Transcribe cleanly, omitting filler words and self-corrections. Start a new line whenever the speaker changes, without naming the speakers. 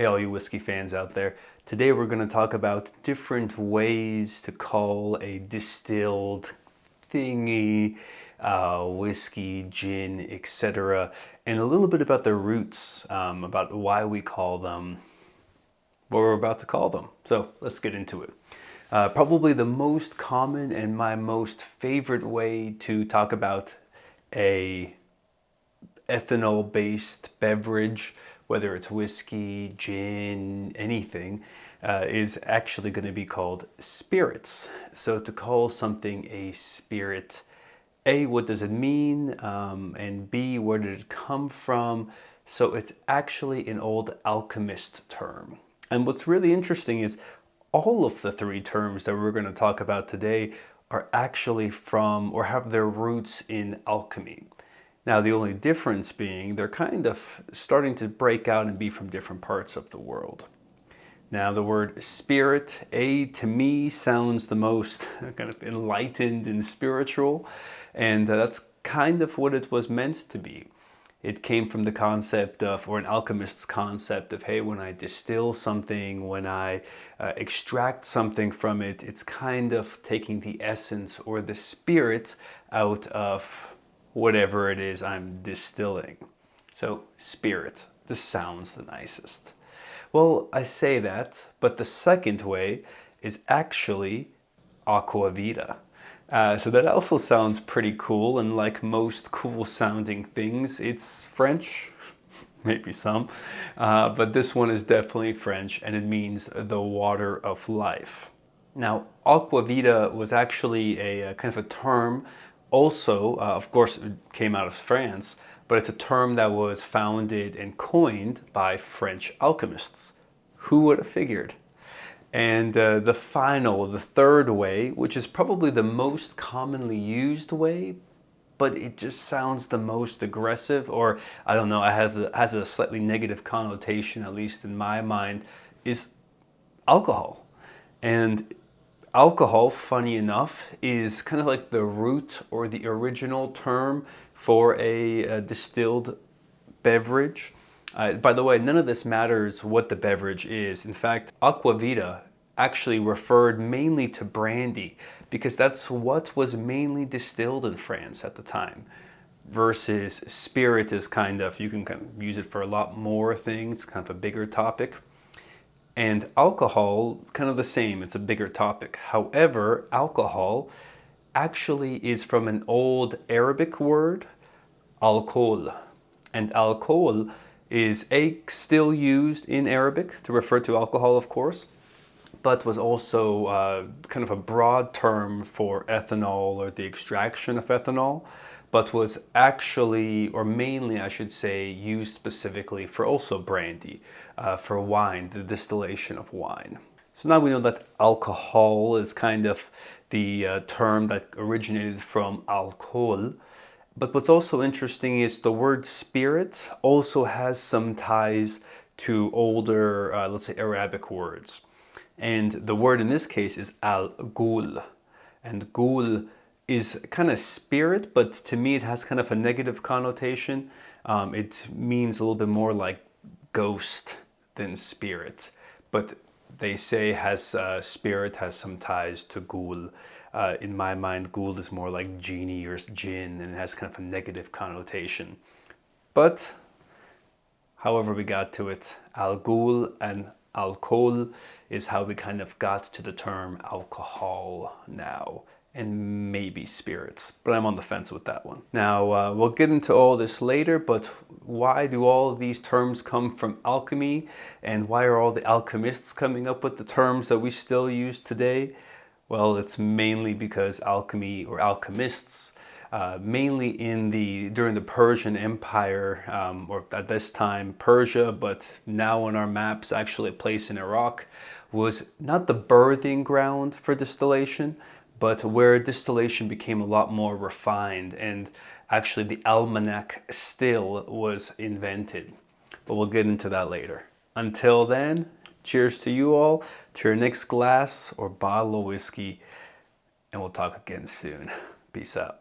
Hey, all you whiskey fans out there. Today we're going to talk about different ways to call a distilled thingy, whiskey, gin, etc. And a little bit about the roots, about why we call them what we're about to call them. So let's get into it. Probably the most common and my most favorite way to talk about a ethanol-based beverage, whether it's whiskey, gin, anything, is actually going to be called spirits. So to call something a spirit, A, what does it mean? And B, where did it come from? So it's actually an old alchemist term. And what's really interesting is all of the three terms that we're going to talk about today are actually from or have their roots in alchemy. Now, the only difference being they're kind of starting to break out and be from different parts of the world. Now, the word spirit, to me sounds the most kind of enlightened and spiritual, and that's kind of what it was meant to be. It came from the concept of, or an alchemist's concept of, hey, when I distill something, when I extract something from it, it's kind of taking the essence or the spirit out of whatever it is I'm distilling. So spirit, this sounds the nicest. Well, I say that, but the second way is actually aquavita. So that also sounds pretty cool, and like most cool sounding things, it's French, maybe some, but this one is definitely French, and it means the water of life. Now, aquavita was actually a kind of a term. Also, of course, it came out of France, but it's a term that was founded and coined by French alchemists. Who would have figured? And the third way, which is probably the most commonly used way, but it just sounds the most aggressive, or I don't know, has a slightly negative connotation, at least in my mind, is alcohol. And alcohol, funny enough, is kind of like the root or the original term for a distilled beverage. By the way, none of this matters what the beverage is. In fact, aquavita actually referred mainly to brandy because that's what was mainly distilled in France at the time. Versus spirit is you can kind of use it for a lot more things, kind of a bigger topic. And alcohol, kind of the same, it's a bigger topic. However, alcohol actually is from an old Arabic word, alcohol. And alcohol is still used in Arabic to refer to alcohol, of course, but was also kind of a broad term for ethanol or the extraction of ethanol, but was actually, or mainly I should say, used specifically for also brandy, for wine, the distillation of wine. So now we know that alcohol is kind of the term that originated from alcohol. But what's also interesting is the word spirit also has some ties to older, let's say, Arabic words. And the word in this case is al-ghul. And ghul is kind of spirit, but to me it has kind of a negative connotation. It means a little bit more like ghost than spirit. But they say spirit has some ties to ghul. In my mind, ghul is more like genie or jinn, and it has kind of a negative connotation. But however we got to it, al-ghul and alcohol is how we kind of got to the term alcohol now, and maybe spirits, but I'm on the fence with that one. Now, we'll get into all this later, but why do all of these terms come from alchemy, and why are all the alchemists coming up with the terms that we still use today? Well, it's mainly because alchemy or alchemists, mainly during the Persian Empire, or at this time Persia, but now on our maps actually a place in Iraq, was not the birthing ground for distillation, but where distillation became a lot more refined, and actually the almanac still was invented. But we'll get into that later. Until then, cheers to you all, to your next glass or bottle of whiskey, and we'll talk again soon. Peace out.